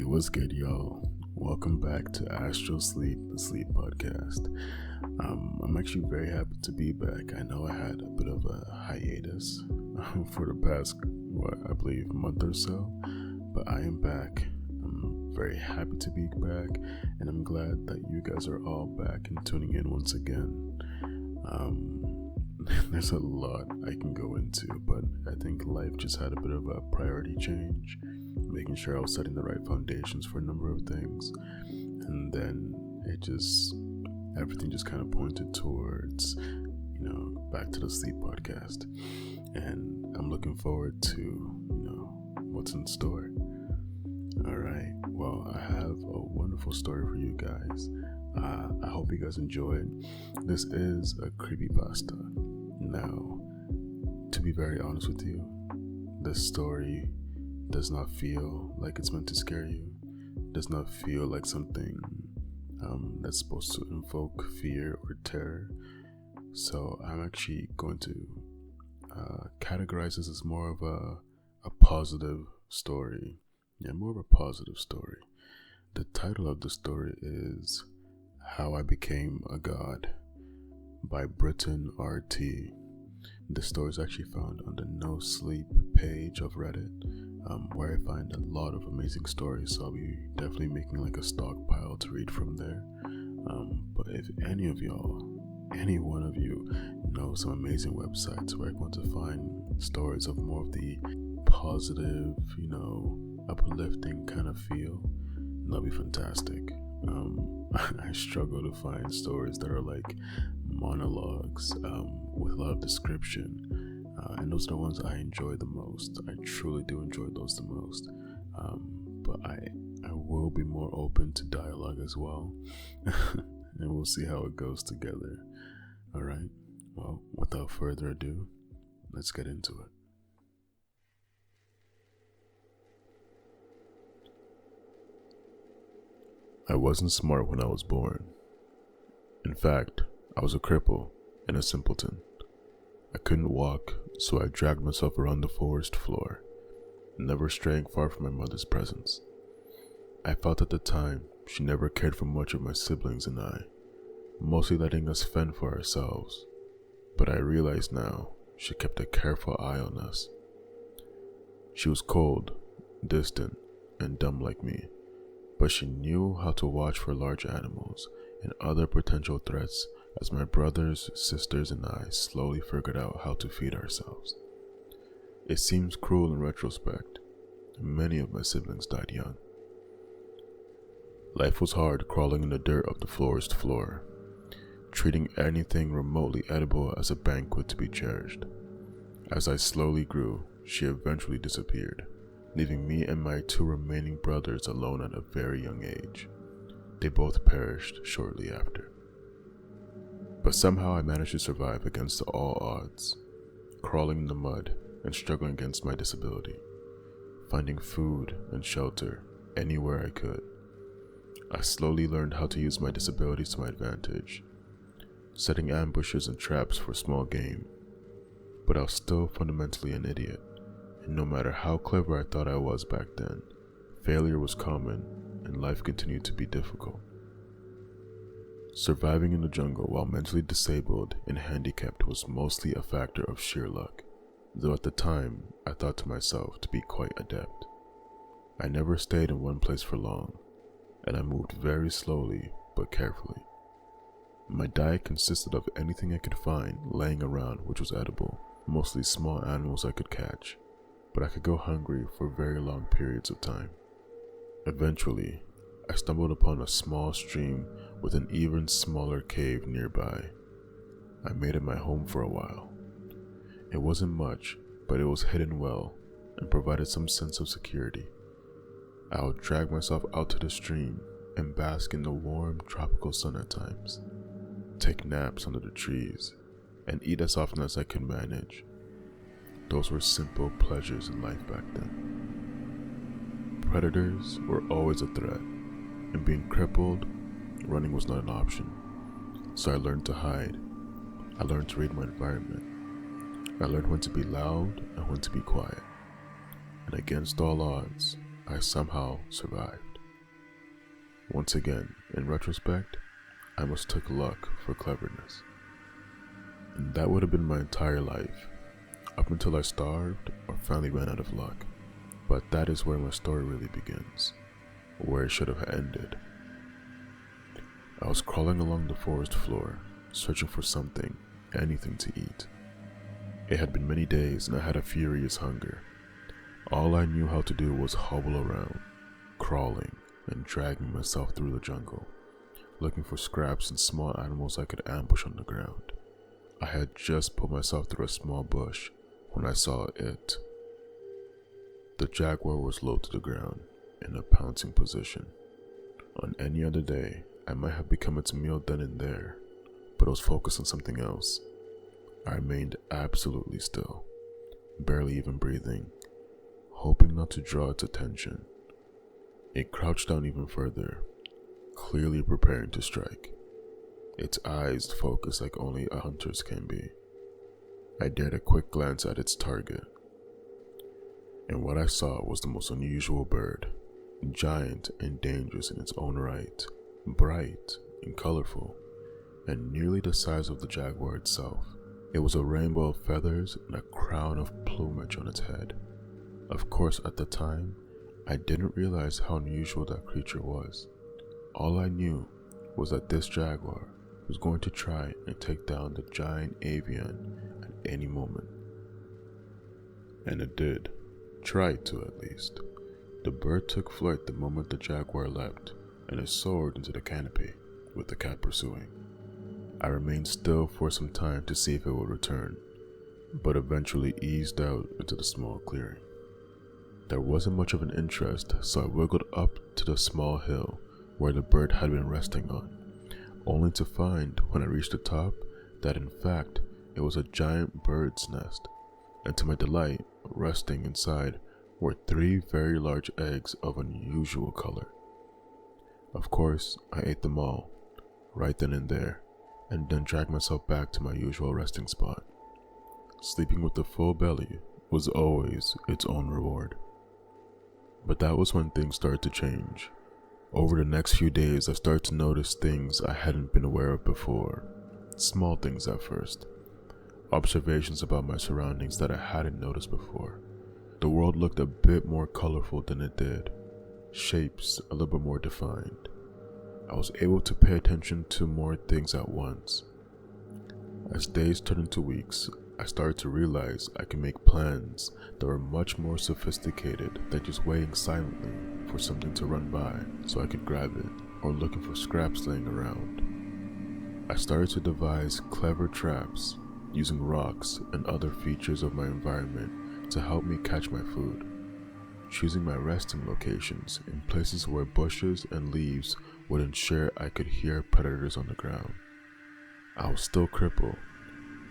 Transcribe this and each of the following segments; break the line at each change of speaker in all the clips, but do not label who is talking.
What's good, y'all? Welcome back to AstralSleep, the sleep podcast. I'm actually very happy to be back. I know I had a bit of a hiatus for the past, I believe, month or so, but I am back. I'm very happy to be back, and I'm glad that you guys are all back and tuning in once again. There's a lot I can go into, but I think life just had a bit of a priority change, making sure I was setting the right foundations for a number of things, and then everything just kind of pointed towards, back to the sleep podcast, and I'm looking forward to, what's in store. Alright, well, I have a wonderful story for you guys. I hope you guys enjoy it. This is a creepypasta. Now, to be very honest with you, this story does not feel like it's meant to scare you. Does not feel like something that's supposed to invoke fear or terror. So I'm actually going to categorize this as more of a positive story. Yeah, more of a positive story. The title of the story is How I Became a God by BrittonRT. The story is actually found on the No Sleep page of Reddit, where I find a lot of amazing stories, so I'll be definitely making like a stockpile to read from there. But if any one of you know some amazing websites where I want to find stories of more of the positive, uplifting kind of feel, that'll be fantastic. I struggle to find stories that are like monologues with a lot of description, and those are the ones I enjoy the most. I truly do enjoy those the most, but I will be more open to dialogue as well, and we'll see how it goes together. Alright, well, without further ado, let's get into it. I wasn't smart when I was born. In fact, I was a cripple and a simpleton. I couldn't walk, so I dragged myself around the forest floor, never straying far from my mother's presence. I felt at the time she never cared for much of my siblings and I, mostly letting us fend for ourselves, but I realize now she kept a careful eye on us. She was cold, distant, and dumb like me, but she knew how to watch for large animals and other potential threats as my brothers, sisters, and I slowly figured out how to feed ourselves. It seems cruel in retrospect. Many of my siblings died young. Life was hard crawling in the dirt of the forest floor, treating anything remotely edible as a banquet to be cherished. As I slowly grew, she eventually disappeared, leaving me and my two remaining brothers alone at a very young age. They both perished shortly after. But somehow I managed to survive against all odds, crawling in the mud and struggling against my disability, finding food and shelter anywhere I could. I slowly learned how to use my disabilities to my advantage, setting ambushes and traps for small game. But I was still fundamentally an idiot, and no matter how clever I thought I was back then, failure was common and life continued to be difficult. Surviving in the jungle while mentally disabled and handicapped was mostly a factor of sheer luck, though at the time I thought to myself to be quite adept. I never stayed in one place for long, and I moved very slowly but carefully. My diet consisted of anything I could find laying around which was edible, mostly small animals I could catch, but I could go hungry for very long periods of time. Eventually, I stumbled upon a small stream with an even smaller cave nearby. I made it my home for a while. It wasn't much, but it was hidden well and provided some sense of security. I would drag myself out to the stream and bask in the warm tropical sun at times, take naps under the trees, and eat as often as I could manage. Those were simple pleasures in life back then. Predators were always a threat, and being crippled, running was not an option. So I learned to hide. I learned to read my environment. I learned when to be loud and when to be quiet. And against all odds, I somehow survived. Once again, in retrospect, I mistook luck for cleverness. And that would have been my entire life, up until I starved or finally ran out of luck. But that is where my story really begins, where it should have ended. I was crawling along the forest floor, searching for something, anything to eat. It had been many days and I had a furious hunger. All I knew how to do was hobble around, crawling and dragging myself through the jungle, looking for scraps and small animals I could ambush on the ground. I had just put myself through a small bush when I saw it. The jaguar was low to the ground, in a pouncing position. On any other day, I might have become its meal then and there, but I was focused on something else. I remained absolutely still, barely even breathing, hoping not to draw its attention. It crouched down even further, clearly preparing to strike. Its eyes focused like only a hunter's can be. I dared a quick glance at its target, and what I saw was the most unusual bird, giant and dangerous in its own right, bright and colorful, and nearly the size of the jaguar itself. It was a rainbow of feathers and a crown of plumage on its head. Of course, at the time, I didn't realize how unusual that creature was. All I knew was that this jaguar was going to try and take down the giant avian at any moment. And it did. Tried to, at least. The bird took flight the moment the jaguar leapt, and it soared into the canopy, with the cat pursuing. I remained still for some time to see if it would return, but eventually eased out into the small clearing. There wasn't much of an interest, so I wiggled up to the small hill where the bird had been resting on, only to find, when I reached the top, that in fact it was a giant bird's nest, and to my delight, resting inside were 3 very large eggs of unusual color. Of course, I ate them all, right then and there, and then dragged myself back to my usual resting spot. Sleeping with a full belly was always its own reward. But that was when things started to change. Over the next few days, I started to notice things I hadn't been aware of before. Small things at first. Observations about my surroundings that I hadn't noticed before. The world looked a bit more colorful than it did. Shapes a little bit more defined. I was able to pay attention to more things at once. As days turned into weeks, I started to realize I could make plans that were much more sophisticated than just waiting silently for something to run by so I could grab it, or looking for scraps laying around. I started to devise clever traps using rocks and other features of my environment to help me catch my food, choosing my resting locations in places where bushes and leaves would ensure I could hear predators on the ground. I was still crippled,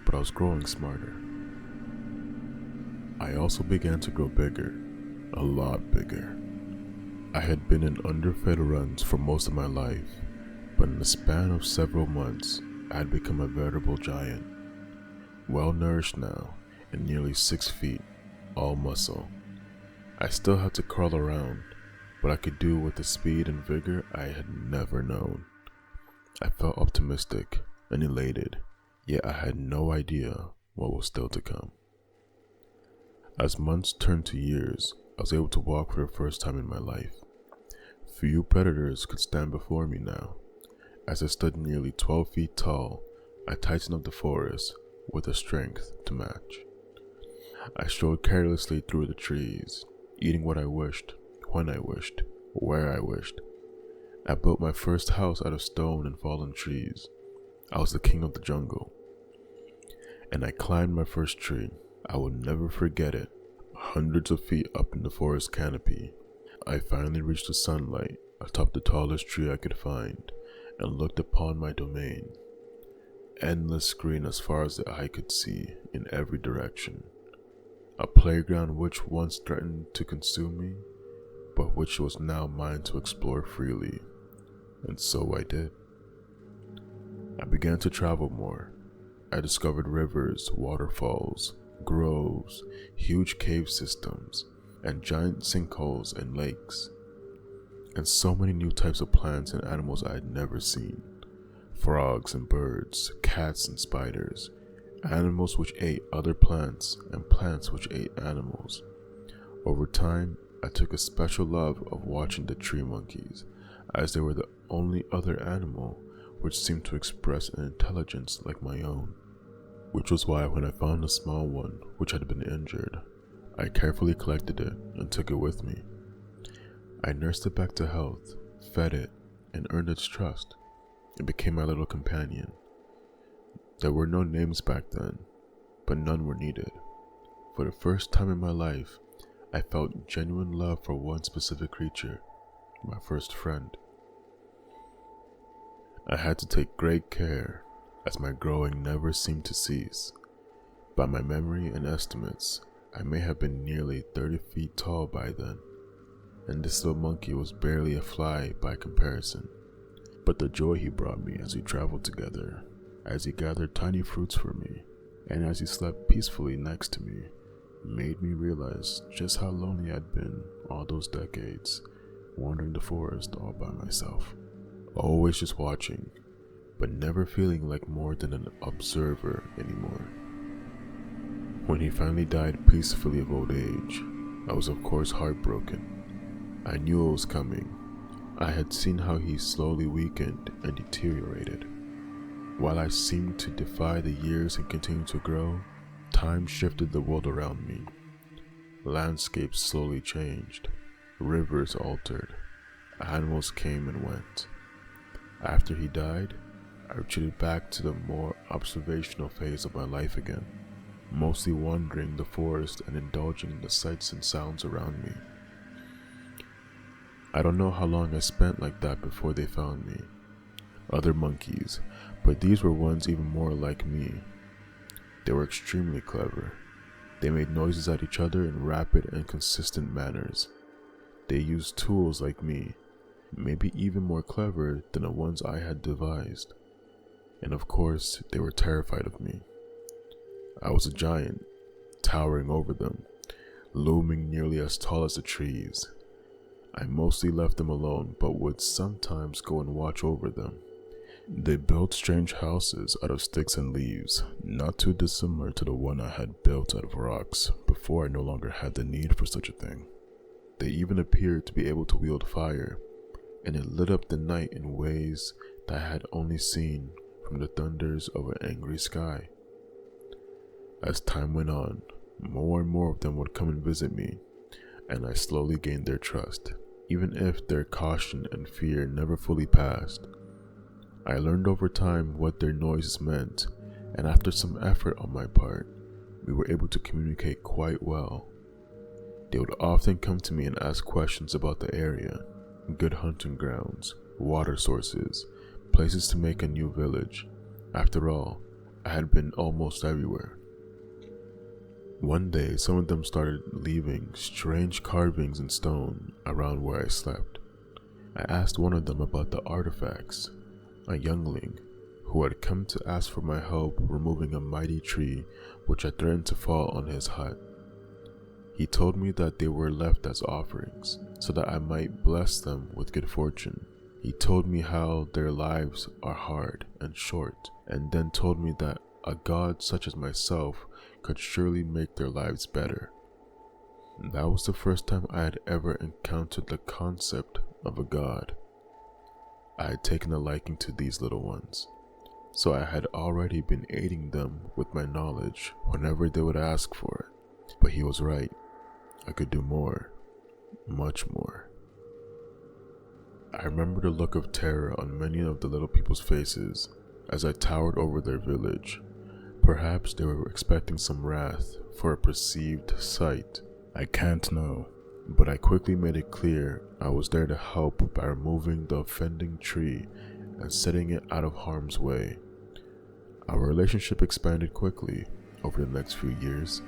but I was growing smarter. I also began to grow bigger, a lot bigger. I had been in underfed runs for most of my life, but in the span of several months, I had become a veritable giant. Well nourished now, and nearly 6 feet, all muscle. I still had to crawl around, but I could do it with a speed and vigor I had never known. I felt optimistic and elated, yet I had no idea what was still to come. As months turned to years, I was able to walk for the first time in my life. Few predators could stand before me now. As I stood nearly 12 feet tall, I tightened up the forest with a strength to match. I strode carelessly through the trees, eating what I wished, when I wished, where I wished. I built my first house out of stone and fallen trees. I was the king of the jungle. And I climbed my first tree. I will never forget it. Hundreds of feet up in the forest canopy, I finally reached the sunlight atop the tallest tree I could find and looked upon my domain. Endless green as far as the eye could see in every direction. A playground which once threatened to consume me, but which was now mine to explore freely. And so I did. I began to travel more. I discovered rivers, waterfalls, groves, huge cave systems, and giant sinkholes and lakes. and so many new types of plants and animals I had never seen. Frogs and birds, cats and spiders, animals which ate other plants, and plants which ate animals. Over time, I took a special love of watching the tree monkeys, as they were the only other animal which seemed to express an intelligence like my own. Which was why when I found a small one which had been injured, I carefully collected it and took it with me. I nursed it back to health, fed it, and earned its trust. It became my little companion. There were no names back then, but none were needed. For the first time in my life, I felt genuine love for one specific creature, my first friend. I had to take great care, as my growing never seemed to cease. By my memory and estimates, I may have been nearly 30 feet tall by then, and this little monkey was barely a fly by comparison. But the joy he brought me as we traveled together, as he gathered tiny fruits for me, and as he slept peacefully next to me, made me realize just how lonely I'd been all those decades, wandering the forest all by myself. Always just watching, but never feeling like more than an observer anymore. When he finally died peacefully of old age, I was of course heartbroken. I knew it was coming. I had seen how he slowly weakened and deteriorated. While I seemed to defy the years and continue to grow, time shifted the world around me. Landscapes slowly changed. Rivers altered. Animals came and went. After he died, I retreated back to the more observational phase of my life again, mostly wandering the forest and indulging in the sights and sounds around me. I don't know how long I spent like that before they found me. Other monkeys, but these were ones even more like me. They were extremely clever. They made noises at each other in rapid and consistent manners. They used tools like me, maybe even more clever than the ones I had devised. And of course, they were terrified of me. I was a giant, towering over them, looming nearly as tall as the trees. I mostly left them alone, but would sometimes go and watch over them. They built strange houses out of sticks and leaves, not too dissimilar to the one I had built out of rocks before I no longer had the need for such a thing. They even appeared to be able to wield fire, and it lit up the night in ways that I had only seen from the thunders of an angry sky. As time went on, more and more of them would come and visit me, and I slowly gained their trust, even if their caution and fear never fully passed. I learned over time what their noises meant, and after some effort on my part, we were able to communicate quite well. They would often come to me and ask questions about the area, good hunting grounds, water sources, places to make a new village. After all, I had been almost everywhere. One day, some of them started leaving strange carvings in stone around where I slept. I asked one of them about the artifacts, a youngling who had come to ask for my help removing a mighty tree which had threatened to fall on his hut. He told me that they were left as offerings, so that I might bless them with good fortune. He told me how their lives are hard and short, and then told me that a god such as myself could surely make their lives better. That was the first time I had ever encountered the concept of a god. I had taken a liking to these little ones, so I had already been aiding them with my knowledge whenever they would ask for it. But he was right. I could do more, much more. I remember the look of terror on many of the little people's faces as I towered over their village. Perhaps they were expecting some wrath for a perceived sight. I can't know, but I quickly made it clear I was there to help by removing the offending tree and setting it out of harm's way. Our relationship expanded quickly over the next few years,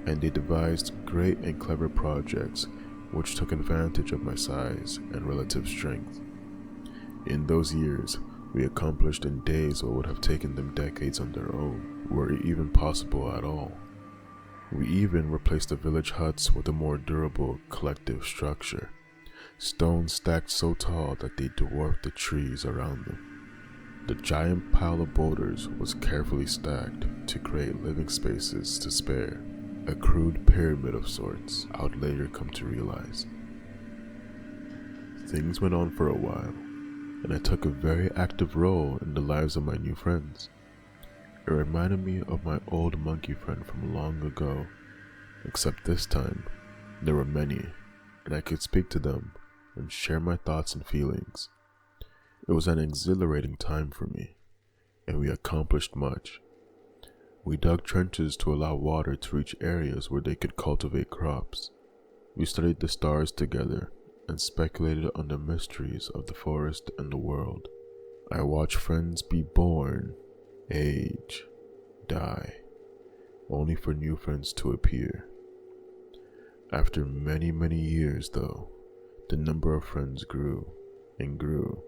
and they devised great and clever projects which took advantage of my size and relative strength. In those years, we accomplished in days what would have taken them decades on their own, were it even possible at all. We even replaced the village huts with a more durable collective structure, stones stacked so tall that they dwarfed the trees around them. The giant pile of boulders was carefully stacked to create living spaces to spare, a crude pyramid of sorts, I would later come to realize. Things went on for a while, and I took a very active role in the lives of my new friends. It reminded me of my old monkey friend from long ago, except this time, there were many, and I could speak to them and share my thoughts and feelings. It was an exhilarating time for me, and we accomplished much. We dug trenches to allow water to reach areas where they could cultivate crops. We studied the stars together and speculated on the mysteries of the forest and the world. I watched friends be born, age, die, only for new friends to appear. After many, many years, though, the number of friends grew and grew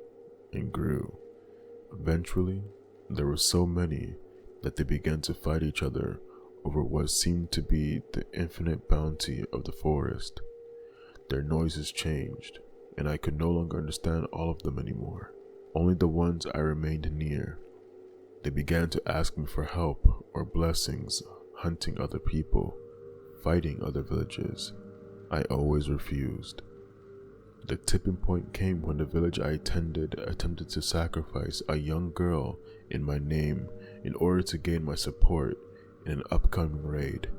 and grew. Eventually, there were so many that they began to fight each other over what seemed to be the infinite bounty of the forest. Their noises changed, and I could no longer understand all of them anymore, only the ones I remained near. They began to ask me for help or blessings, hunting other people, fighting other villages. I always refused. The tipping point came when the village I attended attempted to sacrifice a young girl in my name in order to gain my support in an upcoming raid.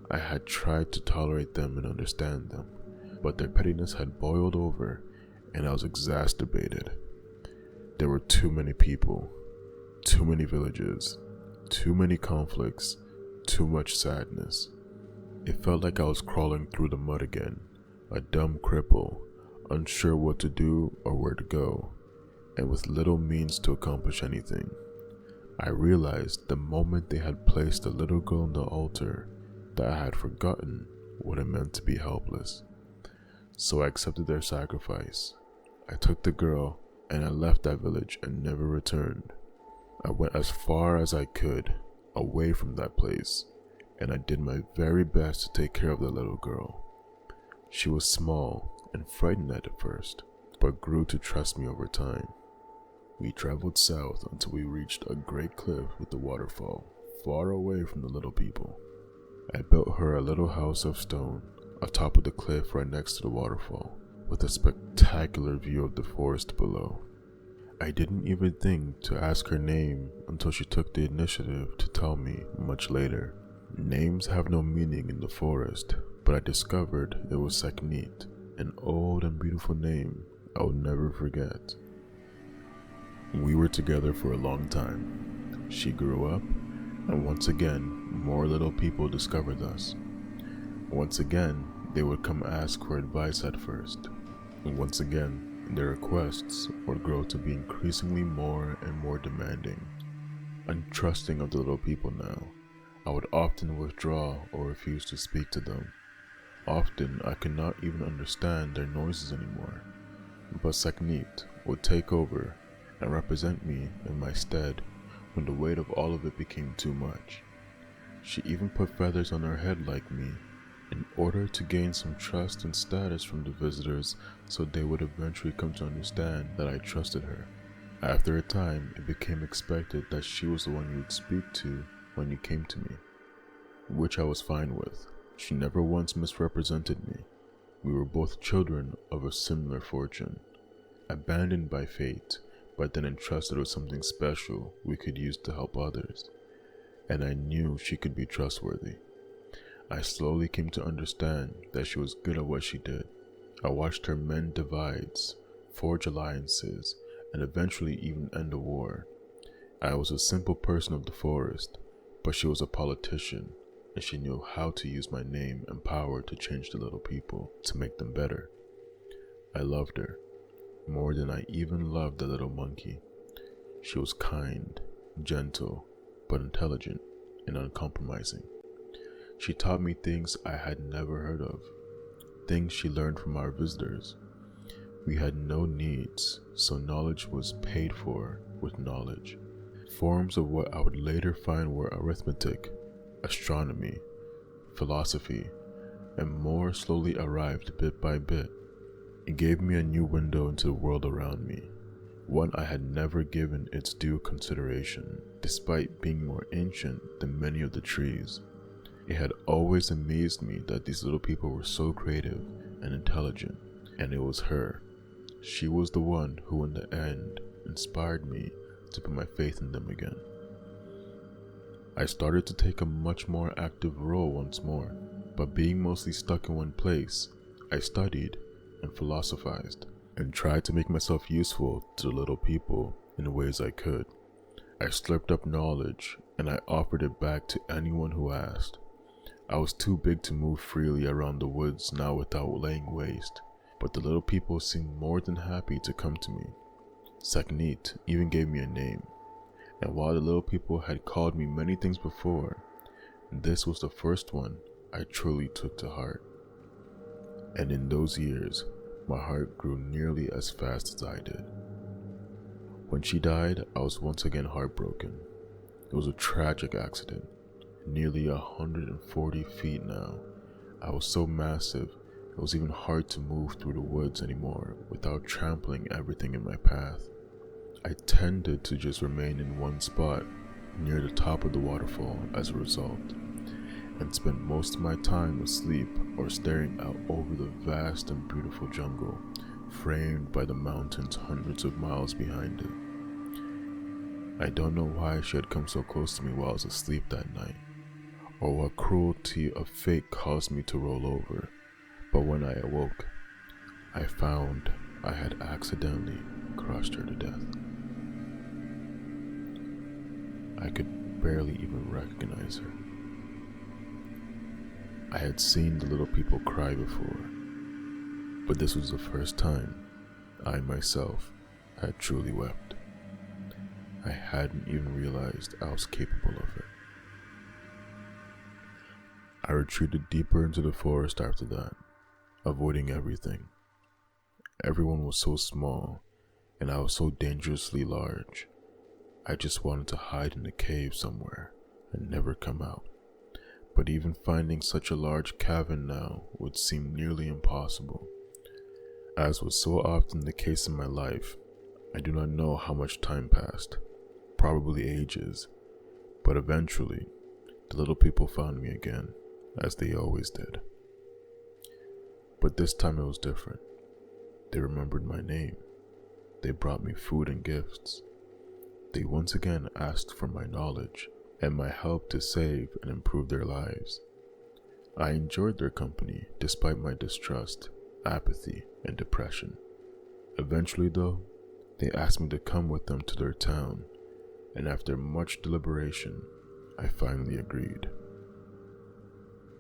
I had tried to tolerate them and understand them, but their pettiness had boiled over, and I was exacerbated. There were too many people, too many villages, too many conflicts, too much sadness. It felt like I was crawling through the mud again, a dumb cripple, unsure what to do or where to go, and with little means to accomplish anything. I realized the moment they had placed the little girl on the altar that I had forgotten what it meant to be helpless. So I accepted their sacrifice. I took the girl and I left that village and never returned. I went as far as I could away from that place, and I did my very best to take care of the little girl. She was small and frightened at first, but grew to trust me over time. We traveled south until we reached a great cliff with a waterfall, far away from the little people. I built her a little house of stone atop of the cliff right next to the waterfall, with a spectacular view of the forest below. I didn't even think to ask her name until she took the initiative to tell me much later. Names have no meaning in the forest, but I discovered it was Saknit, an old and beautiful name I will never forget. We were together for a long time. She grew up, and once again, more little people discovered us. Once again, they would come ask for advice at first. And once again, their requests would grow to be increasingly more and more demanding. Untrusting of the little people now, I would often withdraw or refuse to speak to them. Often, I could not even understand their noises anymore. But Saknit would take over and represent me in my stead when the weight of all of it became too much. She even put feathers on her head like me in order to gain some trust and status from the visitors, so they would eventually come to understand that I trusted her. After a time, it became expected that she was the one you would speak to when you came to me, which I was fine with. She never once misrepresented me. We were both children of a similar fortune, abandoned by fate, but then entrusted with something special we could use to help others. And I knew she could be trustworthy. I slowly came to understand that she was good at what she did. I watched her mend divides, forge alliances, and eventually even end a war. I was a simple person of the forest, but she was a politician, and she knew how to use my name and power to change the little people, to make them better. I loved her, more than I even loved the little monkey. She was kind, gentle, but intelligent and uncompromising. She taught me things I had never heard of, things she learned from our visitors. We had no needs, so knowledge was paid for with knowledge. Forms of what I would later find were arithmetic, astronomy, philosophy, and more slowly arrived bit by bit. It gave me a new window into the world around me, one I had never given its due consideration, despite being more ancient than many of the trees. It had always amazed me that these little people were so creative and intelligent, and it was her. She was the one who in the end inspired me to put my faith in them again. I started to take a much more active role once more, but being mostly stuck in one place, I studied and philosophized, and tried to make myself useful to the little people in the ways I could. I slurped up knowledge, and I offered it back to anyone who asked. I was too big to move freely around the woods now without laying waste, but the little people seemed more than happy to come to me. Saknit even gave me a name, and while the little people had called me many things before, this was the first one I truly took to heart. And in those years, my heart grew nearly as fast as I did. When she died, I was once again heartbroken. It was a tragic accident, nearly 140 feet now. I was so massive, it was even hard to move through the woods anymore without trampling everything in my path. I tended to just remain in one spot near the top of the waterfall as a result, and spent most of my time asleep or staring out over the vast and beautiful jungle, framed by the mountains hundreds of miles behind it. I don't know why she had come so close to me while I was asleep that night, or what cruelty of fate caused me to roll over, but when I awoke, I found I had accidentally crushed her to death. I could barely even recognize her. I had seen the little people cry before, but this was the first time I myself had truly wept. I hadn't even realized I was capable of it. I retreated deeper into the forest after that, avoiding everything. Everyone was so small, and I was so dangerously large. I just wanted to hide in a cave somewhere and never come out. But even finding such a large cavern now would seem nearly impossible. As was so often the case in my life, I do not know how much time passed, probably ages, but eventually, the little people found me again, as they always did. But this time it was different. They remembered my name. They brought me food and gifts. They once again asked for my knowledge and my help to save and improve their lives. I enjoyed their company despite my distrust, apathy, and depression. Eventually though, they asked me to come with them to their town, and after much deliberation, I finally agreed.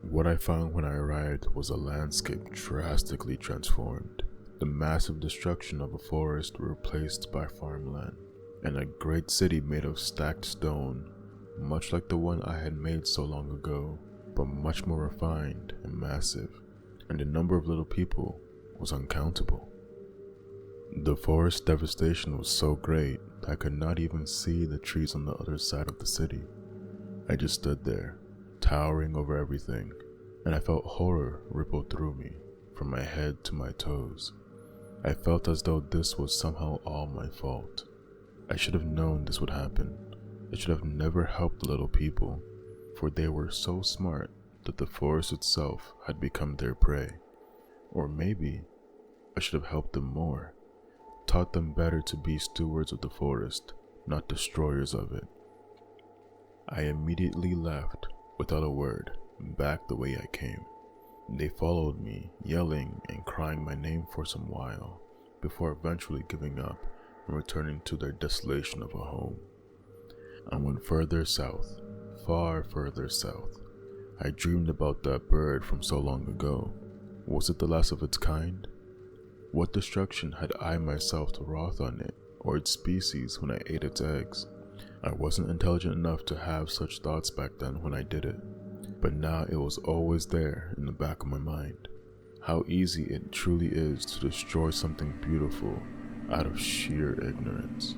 What I found when I arrived was a landscape drastically transformed. The massive destruction of a forest replaced by farmland, and a great city made of stacked stone, much like the one I had made so long ago, but much more refined and massive, and the number of little people was uncountable. The forest devastation was so great that I could not even see the trees on the other side of the city. I just stood there, towering over everything, and I felt horror ripple through me, from my head to my toes. I felt as though this was somehow all my fault. I should have known this would happen. I should have never helped the little people, for they were so smart that the forest itself had become their prey. Or maybe I should have helped them more, taught them better to be stewards of the forest, not destroyers of it. I immediately left, without a word, back the way I came. They followed me, yelling and crying my name for some while, before eventually giving up and returning to their desolation of a home. I went further south, far further south. I dreamed about that bird from so long ago. Was it the last of its kind? What destruction had I myself wrought on it, or its species when I ate its eggs? I wasn't intelligent enough to have such thoughts back then when I did it, but now it was always there in the back of my mind. How easy it truly is to destroy something beautiful out of sheer ignorance.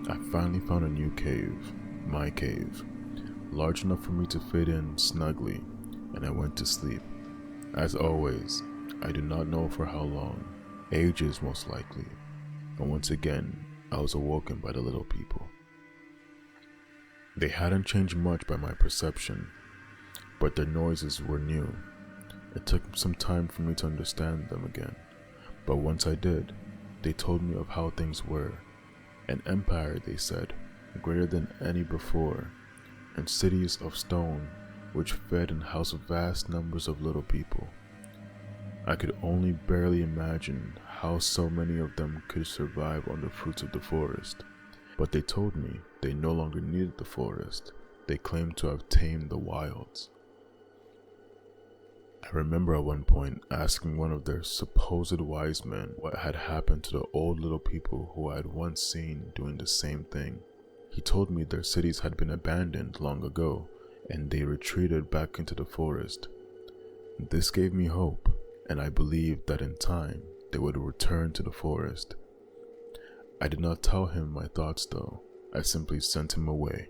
I finally found a new cave, my cave, large enough for me to fit in snugly, and I went to sleep. As always, I do not know for how long, Ages most likely, and once again, I was awoken by the little people. They hadn't changed much by my perception, but their noises were new. It took some time for me to understand them again, but once I did, they told me of how things were. An empire, they said, greater than any before, and cities of stone which fed and housed vast numbers of little people. I could only barely imagine how so many of them could survive on the fruits of the forest, but they told me they no longer needed the forest. They claimed to have tamed the wilds. I remember at one point asking one of their supposed wise men what had happened to the old little people who I had once seen doing the same thing. He told me their cities had been abandoned long ago, and they retreated back into the forest. This gave me hope, and I believed that in time they would return to the forest. I did not tell him my thoughts though, I simply sent him away.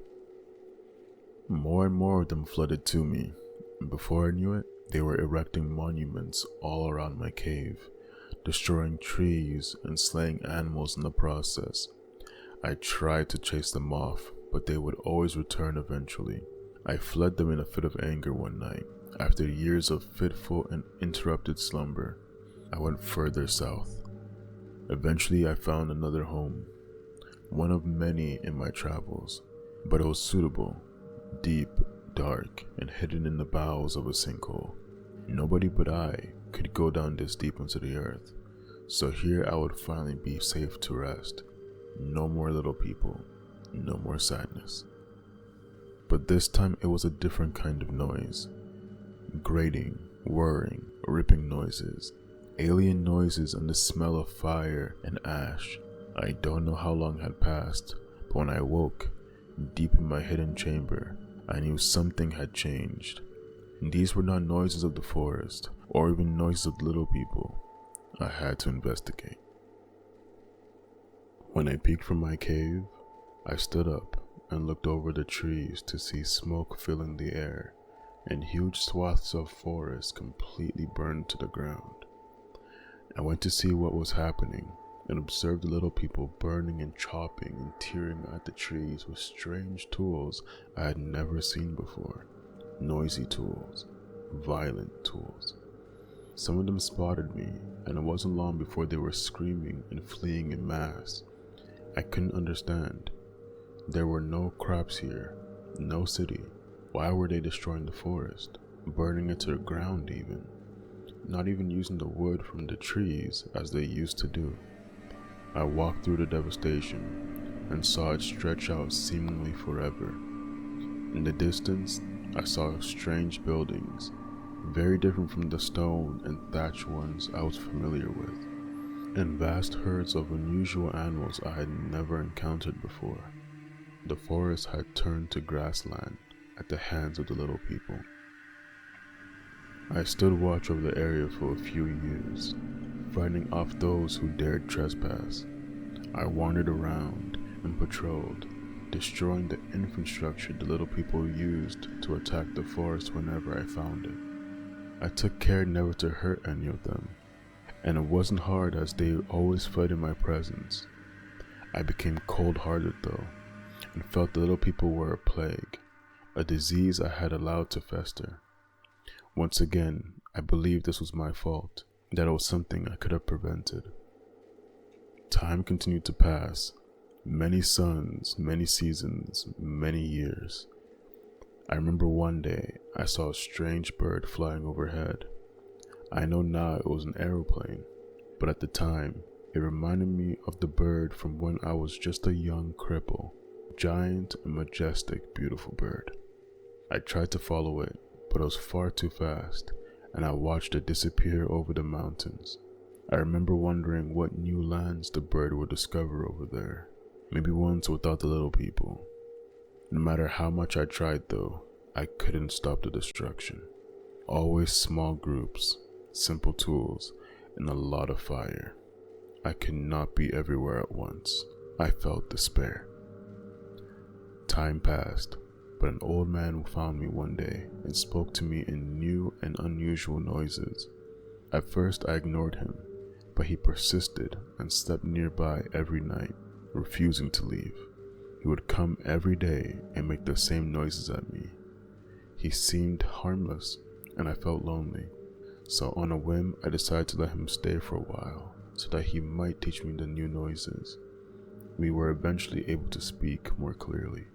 More and more of them flooded to me, and before I knew it, they were erecting monuments all around my cave, destroying trees and slaying animals in the process. I tried to chase them off, but they would always return eventually. I fled them in a fit of anger one night. After years of fitful and interrupted slumber, I went further south. Eventually I found another home, one of many in my travels, but it was suitable, deep, dark, and hidden in the bowels of a sinkhole. Nobody but I could go down this deep into the earth, so here I would finally be safe to rest. No more little people, no more sadness. But this time it was a different kind of noise. Grating, whirring, ripping noises, alien noises, and the smell of fire and ash. I don't know how long had passed, but when I woke, deep in my hidden chamber, I knew something had changed. These were not noises of the forest, or even noises of little people. I had to investigate. When I peeked from my cave, I stood up and looked over the trees to see smoke filling the air, and huge swaths of forest completely burned to the ground. I went to see what was happening, and observed the little people burning and chopping and tearing at the trees with strange tools I had never seen before. Noisy tools, violent tools. Some of them spotted me, and it wasn't long before they were screaming and fleeing en masse. I couldn't understand. There were no crops here, no city. Why were they destroying the forest, burning it to the ground even? Not even using the wood from the trees as they used to do. I walked through the devastation and saw it stretch out seemingly forever. In the distance, I saw strange buildings, very different from the stone and thatch ones I was familiar with, and vast herds of unusual animals I had never encountered before. The forest had turned to grassland at the hands of the little people. I stood watch over the area for a few years, fighting off those who dared trespass. I wandered around and patrolled, destroying the infrastructure the little people used to attack the forest whenever I found it. I took care never to hurt any of them, and it wasn't hard as they always fled in my presence. I became cold-hearted though, and felt the little people were a plague, a disease I had allowed to fester. Once again, I believed this was my fault, that it was something I could have prevented. Time continued to pass, many suns, many seasons, many years. I remember one day I saw a strange bird flying overhead. I know now it was an aeroplane, but at the time, it reminded me of the bird from when I was just a young cripple. Giant and majestic, beautiful bird. I tried to follow it, but it was far too fast, and I watched it disappear over the mountains. I remember wondering what new lands the bird would discover over there, maybe ones without the little people. No matter how much I tried though, I couldn't stop the destruction. Always small groups, simple tools, and a lot of fire. I could not be everywhere at once. I felt despair. Time passed, but an old man found me one day and spoke to me in new and unusual noises. At first I ignored him, but he persisted and slept nearby every night, refusing to leave. He would come every day and make the same noises at me. He seemed harmless, and I felt lonely. So on a whim, I decided to let him stay for a while, so that he might teach me the new noises. We were eventually able to speak more clearly.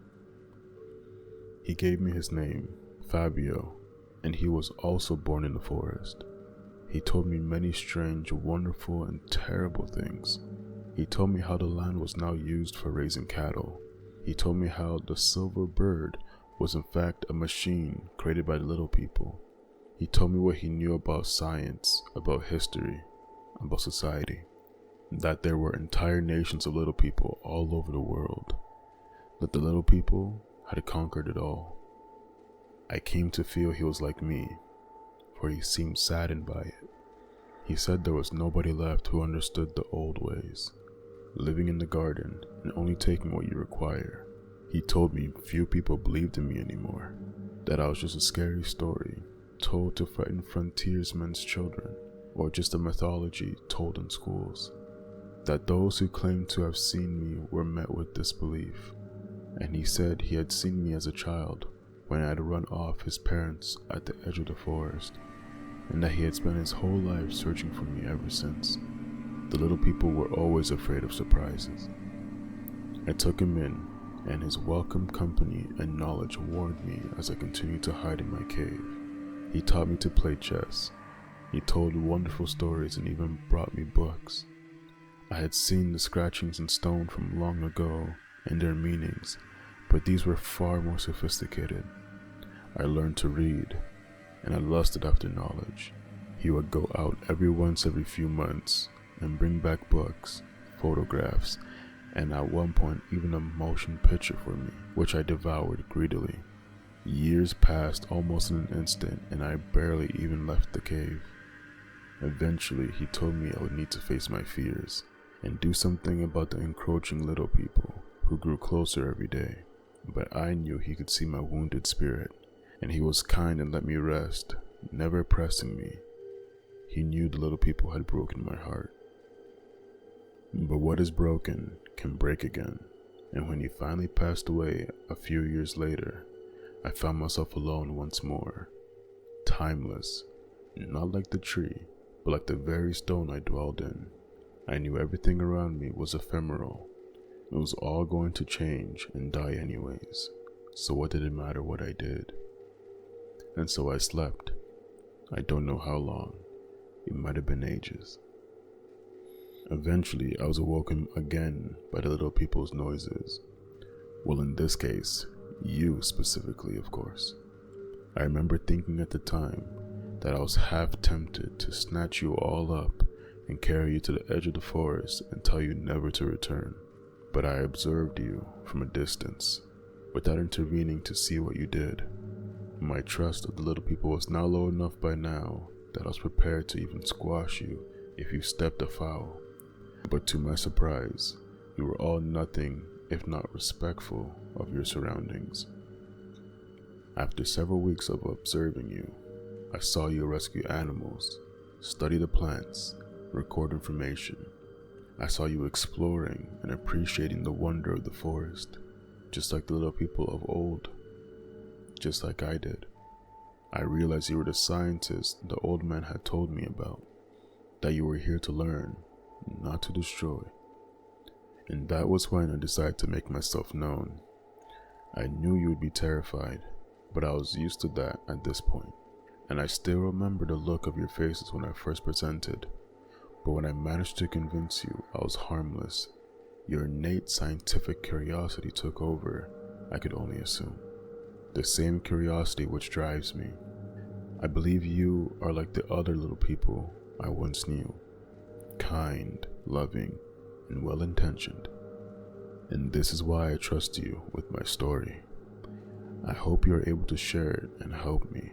He gave me his name, Fabio, and he was also born in the forest. He told me many strange, wonderful, and terrible things. He told me how the land was now used for raising cattle. He told me how the silver bird was in fact a machine created by the little people. He told me what he knew about science, about history, about society. That there were entire nations of little people all over the world. That the little people had conquered it all. I came to feel he was like me, for he seemed saddened by it. He said there was nobody left who understood the old ways, living in the garden and only taking what you require. He told me few people believed in me anymore, that I was just a scary story told to frighten frontiersmen's children, or just a mythology told in schools. That those who claimed to have seen me were met with disbelief, and he said he had seen me as a child when I had run off his parents at the edge of the forest, and that he had spent his whole life searching for me ever since. The little people were always afraid of surprises. I took him in, and his welcome company and knowledge warmed me as I continued to hide in my cave. He taught me to play chess. He told wonderful stories and even brought me books. I had seen the scratchings in stone from long ago and their meanings, but these were far more sophisticated. I learned to read, and I lusted after knowledge. He would go out every few months and bring back books, photographs, and at one point even a motion picture for me, which I devoured greedily. Years passed almost in an instant, and I barely even left the cave. Eventually, he told me I would need to face my fears and do something about the encroaching little people who grew closer every day. But I knew he could see my wounded spirit, and he was kind and let me rest, never pressing me. He knew the little people had broken my heart. But what is broken can break again, and when he finally passed away a few years later, I found myself alone once more, timeless, not like the tree, but like the very stone I dwelled in. I knew everything around me was ephemeral. It was all going to change and die anyways, so what did it matter what I did? And so I slept. I don't know how long. It might have been ages. Eventually, I was awoken again by the little people's noises. Well, in this case, you specifically, of course. I remember thinking at the time that I was half tempted to snatch you all up and carry you to the edge of the forest and tell you never to return. But I observed you from a distance, without intervening to see what you did. My trust of the little people was now low enough by now that I was prepared to even squash you if you stepped afoul. But to my surprise, you were all nothing if not respectful of your surroundings. After several weeks of observing you, I saw you rescue animals, study the plants, record information. I saw you exploring and appreciating the wonder of the forest, just like the little people of old, just like I did. I realized you were the scientist the old man had told me about, that you were here to learn, not to destroy. And that was when I decided to make myself known. I knew you would be terrified, but I was used to that at this point, and I still remember the look of your faces when I first presented. But when I managed to convince you I was harmless, your innate scientific curiosity took over, I could only assume. The same curiosity which drives me. I believe you are like the other little people I once knew, kind, loving, and well-intentioned. And this is why I trust you with my story. I hope you are able to share it and help me.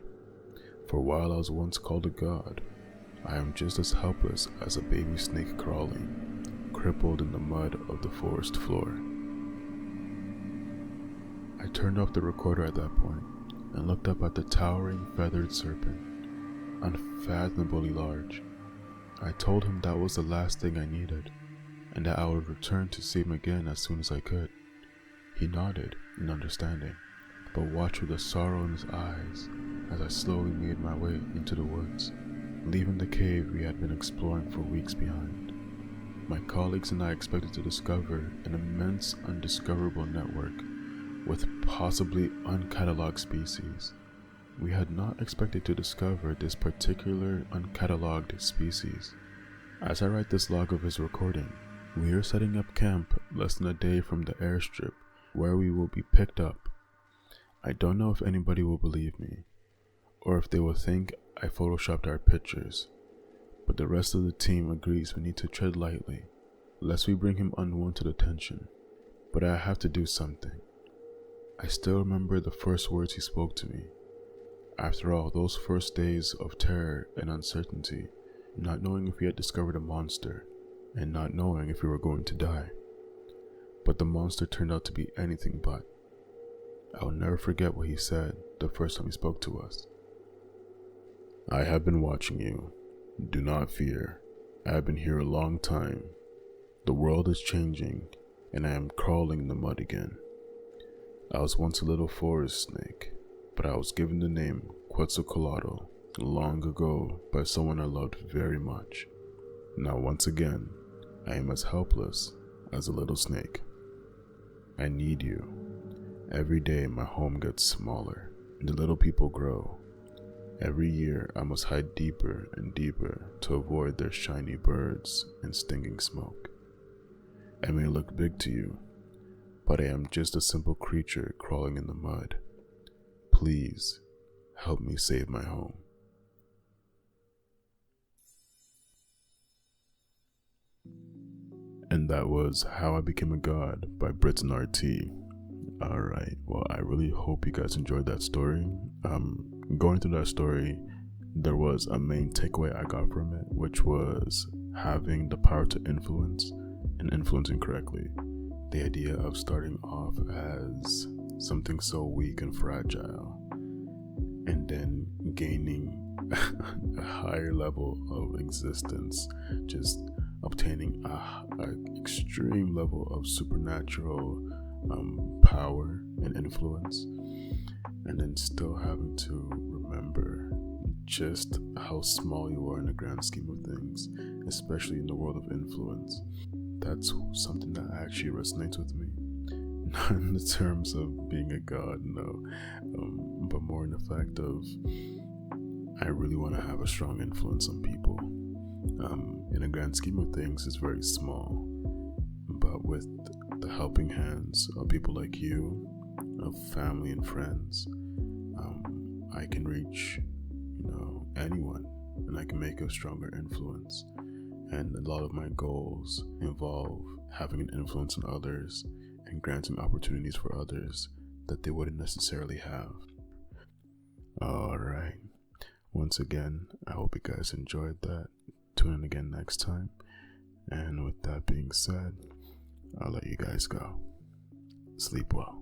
For while I was once called a god, I am just as helpless as a baby snake crawling, crippled in the mud of the forest floor. I turned off the recorder at that point and looked up at the towering feathered serpent, unfathomably large. I told him that was the last thing I needed, and that I would return to see him again as soon as I could. He nodded in understanding, but watched with the sorrow in his eyes as I slowly made my way into the woods, leaving the cave we had been exploring for weeks behind. My colleagues and I expected to discover an immense undiscoverable network with possibly uncatalogued species. We had not expected to discover this particular uncatalogued species. As I write this log of his recording, we are setting up camp less than a day from the airstrip where we will be picked up. I don't know if anybody will believe me, or if they will think I photoshopped our pictures, but the rest of the team agrees we need to tread lightly, lest we bring him unwanted attention. But I have to do something. I still remember the first words he spoke to me. After all, those first days of terror and uncertainty, not knowing if we had discovered a monster, and not knowing if we were going to die. But the monster turned out to be anything but. I will never forget what he said the first time he spoke to us. "I have been watching you. Do not fear. I have been here a long time. The world is changing, and I am crawling in the mud again. I was once a little forest snake, but I was given the name Quetzalcoatl long ago by someone I loved very much. Now once again, I am as helpless as a little snake. I need you. Every day my home gets smaller, and the little people grow. Every year I must hide deeper and deeper to avoid their shiny birds and stinging smoke. I may look big to you, but I am just a simple creature crawling in the mud. Please, help me save my home." And that was How I Became a God by BrittonRT. Alright, well, I really hope you guys enjoyed that story. Going through that story, there was a main takeaway I got from it, which was having the power to influence and influencing correctly. The idea of starting off as something so weak and fragile, and then gaining a higher level of existence, just obtaining an extreme level of supernatural power and influence, and then still having to remember just how small you are in the grand scheme of things, especially in the world of influence. That's something that actually resonates with me. Not in the terms of being a god, no, but more in the fact of I really want to have a strong influence on people. In the grand scheme of things, it's very small, but with the helping hands of people like you, of family and friends, I can reach, anyone, and I can make a stronger influence. And a lot of my goals involve having an influence on others and granting opportunities for others that they wouldn't necessarily have. Alright, once again, I hope you guys enjoyed that. Tune in again next time. And with that being said, I'll let you guys go. Sleep well.